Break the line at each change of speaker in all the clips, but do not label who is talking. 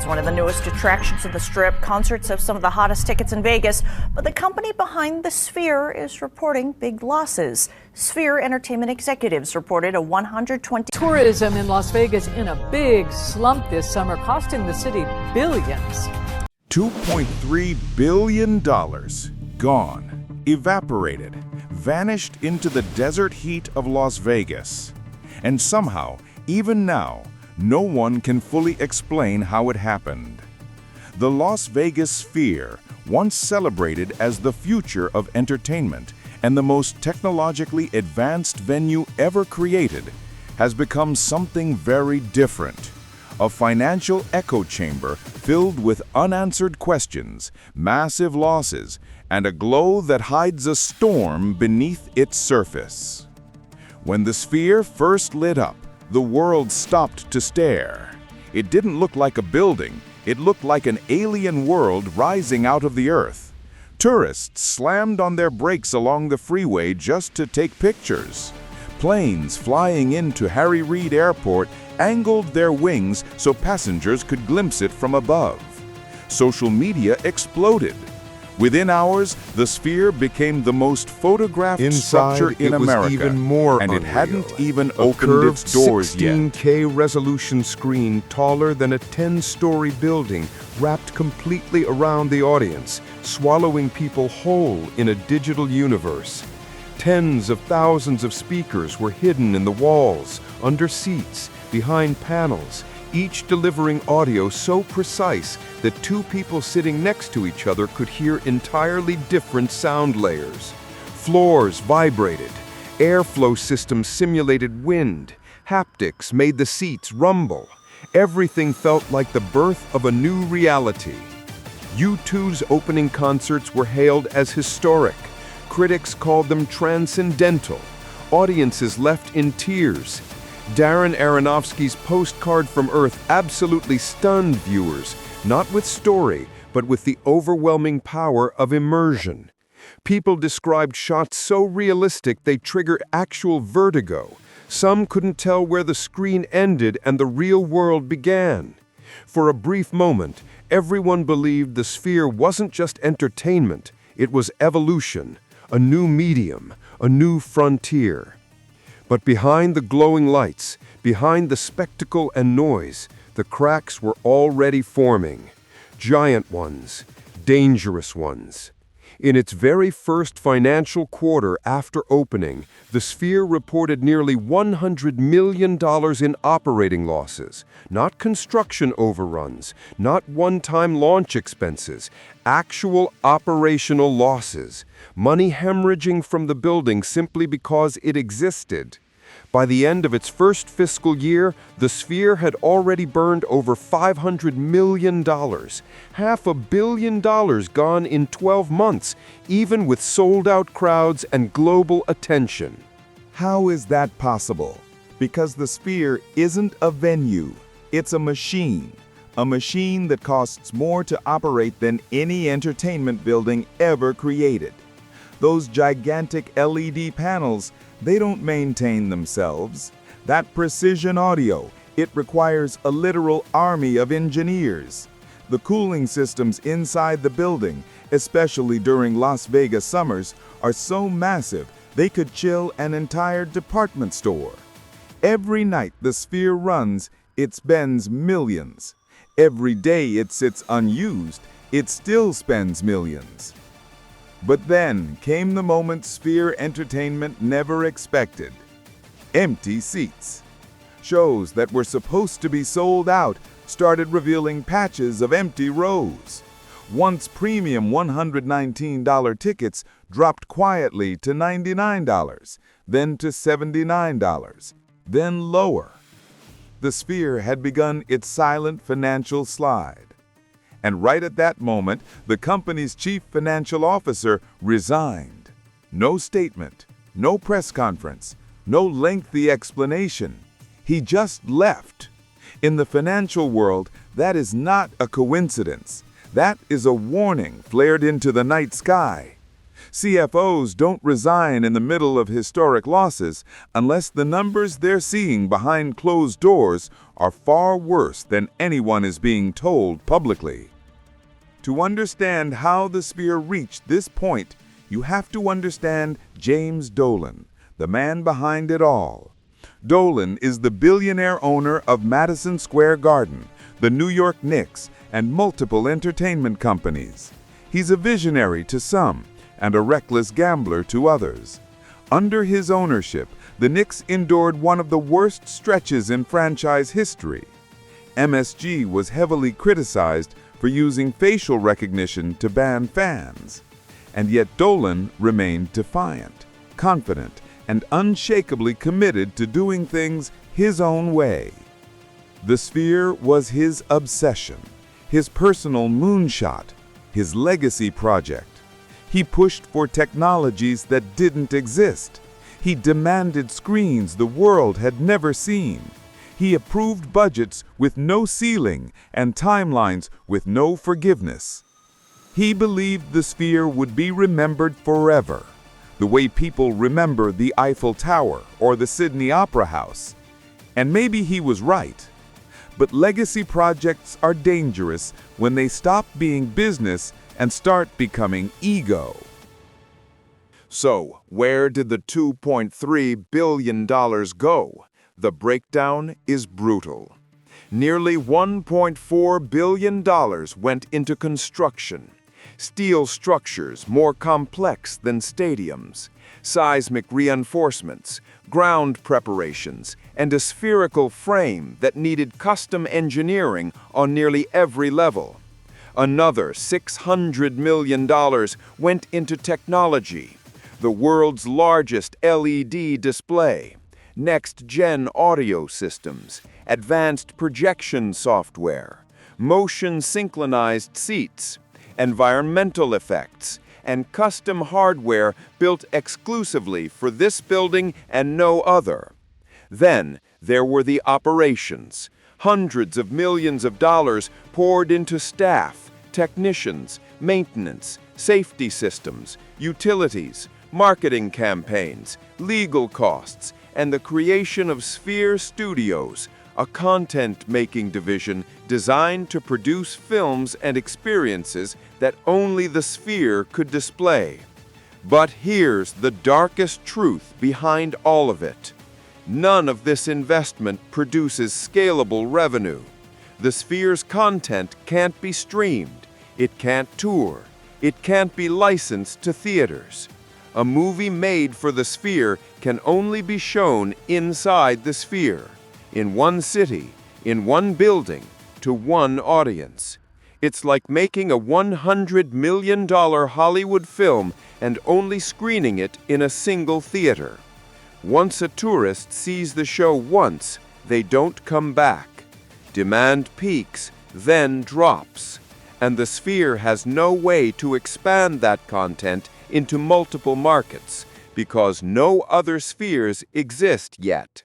It's one of the newest attractions of the Strip. Concerts have some of the hottest tickets in Vegas, but the company behind the Sphere is reporting big losses. Sphere Entertainment executives reported a 120.
Tourism in Las Vegas in a big slump this summer, costing the city billions.
$2.3 billion gone, evaporated, vanished into the desert heat of Las Vegas. And somehow, even now, no one can fully explain how it happened. The Las Vegas Sphere, once celebrated as the future of entertainment and the most technologically advanced venue ever created, has become something very different. A financial echo chamber filled with unanswered questions, massive losses, and a glow that hides a storm beneath its surface. When the Sphere first lit up, the world stopped to stare. It didn't look like a building, it looked like an alien world rising out of the earth. Tourists slammed on their brakes along the freeway just to take pictures. Planes flying into Harry Reid Airport angled their wings so passengers could glimpse it from above. Social media exploded. Within hours, the Sphere became the most photographed structure in America,
even more
and it
unreal.
hadn't even opened its doors yet.
16K resolution screen taller than a 10-story building wrapped completely around the audience, swallowing people whole in a digital universe. Tens of thousands of speakers were hidden in the walls, under seats, behind panels, each delivering audio so precise that two people sitting next to each other could hear entirely different sound layers. Floors vibrated, airflow systems simulated wind, haptics made the seats rumble. Everything felt like the birth of a new reality. U2's opening concerts were hailed as historic. Critics called them transcendental. Audiences left in tears. Darren Aronofsky's Postcard from Earth absolutely stunned viewers, not with story, but with the overwhelming power of immersion. People described shots so realistic they triggered actual vertigo. Some couldn't tell where the screen ended and the real world began. For a brief moment, everyone believed the Sphere wasn't just entertainment, it was evolution, a new medium, a new frontier. But behind the glowing lights, behind the spectacle and noise, the cracks were already forming. Giant ones, dangerous ones. In its very first financial quarter after opening, the Sphere reported nearly $100 million in operating losses, not construction overruns, not one-time launch expenses, actual operational losses, money hemorrhaging from the building simply because it existed. By the end of its first fiscal year, the Sphere had already burned over $500 million, $500 million gone in 12 months, even with sold-out crowds and global attention.
How is that possible? Because the Sphere isn't a venue, it's a machine that costs more to operate than any entertainment building ever created. Those gigantic LED panels, they don't maintain themselves. That precision audio, it requires a literal army of engineers. The cooling systems inside the building, especially during Las Vegas summers, are so massive they could chill an entire department store. Every night the Sphere runs, it spends millions. Every day it sits unused, it still spends millions. But then came the moment Sphere Entertainment never expected. Empty seats. Shows that were supposed to be sold out started revealing patches of empty rows. Once premium $119 tickets dropped quietly to $99, then to $79, then lower. The Sphere had begun its silent financial slide. And right at that moment, the company's chief financial officer resigned. No statement, no press conference, no lengthy explanation. He just left. In the financial world, that is not a coincidence. That is a warning flared into the night sky. CFOs don't resign in the middle of historic losses unless the numbers they're seeing behind closed doors are far worse than anyone is being told publicly. To understand how the sphere reached this point, you have to understand James Dolan, the man behind it all. Dolan is the billionaire owner of Madison Square Garden, the New York Knicks, and multiple entertainment companies. He's a visionary to some and a reckless gambler to others. Under his ownership, the Knicks endured one of the worst stretches in franchise history. MSG was heavily criticized for using facial recognition to ban fans. And yet Dolan remained defiant, confident, and unshakably committed to doing things his own way. The sphere was his obsession, his personal moonshot, his legacy project. He pushed for technologies that didn't exist. He demanded screens the world had never seen. He approved budgets with no ceiling and timelines with no forgiveness. He believed the sphere would be remembered forever, the way people remember the Eiffel Tower or the Sydney Opera House. And maybe he was right. But legacy projects are dangerous when they stop being business and start becoming ego. So, where did the $2.3 billion go? The breakdown is brutal. Nearly $1.4 billion went into construction. Steel structures more complex than stadiums, seismic reinforcements, ground preparations, and a spherical frame that needed custom engineering on nearly every level. Another $600 million went into technology, the world's largest LED display, next-gen audio systems, advanced projection software, motion-synchronized seats, environmental effects, and custom hardware built exclusively for this building and no other. Then there were the operations. Hundreds of millions of dollars poured into staff, technicians, maintenance, safety systems, utilities, marketing campaigns, legal costs, and the creation of Sphere Studios, a content-making division designed to produce films and experiences that only the Sphere could display. But here's the darkest truth behind all of it. None of this investment produces scalable revenue. The Sphere's content can't be streamed, it can't tour, it can't be licensed to theaters. A movie made for the Sphere can only be shown inside the Sphere, in one city, in one building, to one audience. It's like making a $100 million Hollywood film and only screening it in a single theater. Once a tourist sees the show once, they don't come back. Demand peaks, then drops. And the Sphere has no way to expand that content into multiple markets because no other spheres exist yet.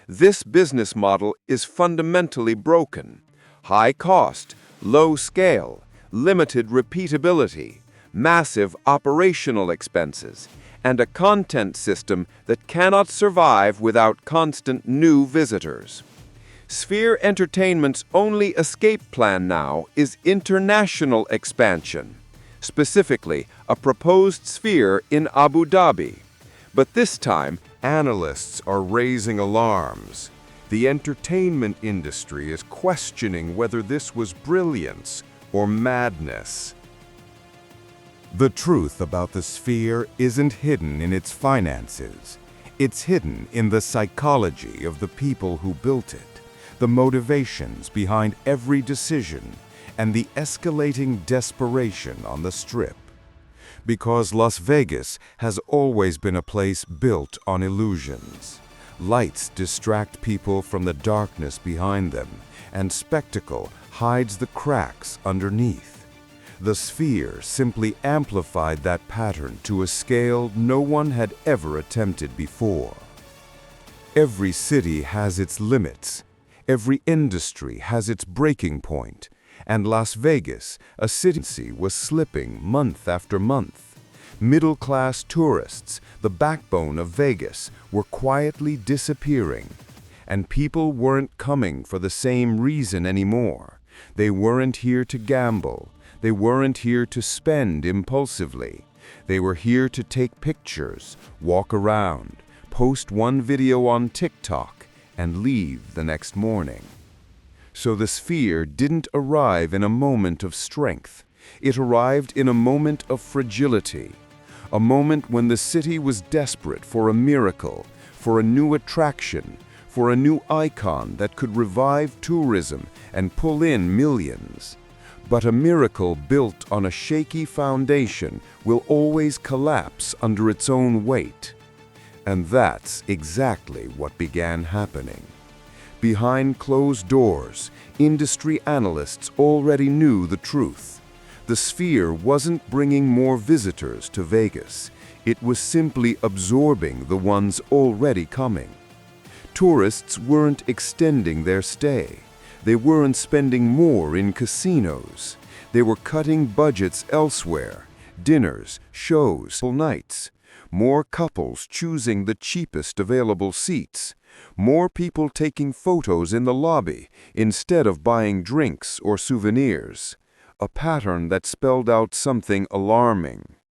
This business model is fundamentally broken. High cost, low scale, limited repeatability, massive operational expenses, and a content system that cannot survive without constant new visitors. Sphere Entertainment's only escape plan now is international expansion, specifically a proposed Sphere in Abu Dhabi. But this time, analysts are raising alarms. The entertainment industry is questioning whether this was brilliance or madness. The truth about the Sphere isn't hidden in its finances. It's hidden in the psychology of the people who built it, the motivations behind every decision, and the escalating desperation on the Strip. Because Las Vegas has always been a place built on illusions. Lights distract people from the darkness behind them, and spectacle hides the cracks underneath. The Sphere simply amplified that pattern to a scale no one had ever attempted before. Every city has its limits. Every industry has its breaking point. And Las Vegas, a city, was slipping month after month
Middle-class tourists, the backbone of Vegas, were quietly disappearing. And people weren't coming for the same reason anymore. They weren't here to gamble. They weren't here to spend impulsively. They were here to take pictures, walk around, post one video on TikTok, and leave the next morning. So the sphere didn't arrive in a moment of strength. It arrived in a moment of fragility. A moment when the city was desperate for a miracle, for a new attraction, for a new icon that could revive tourism and pull in millions. But a miracle built on a shaky foundation will always collapse under its own weight. And that's exactly what began happening. Behind closed doors, industry analysts already knew the truth. The sphere wasn't bringing more visitors to Vegas. It was simply absorbing the ones already coming. Tourists weren't extending their stay. They weren't spending more in casinos. They were cutting budgets elsewhere. Dinners, shows, nights. More couples choosing the cheapest available seats. More people taking photos in the lobby instead of buying drinks or souvenirs. A pattern that spelled out something alarming.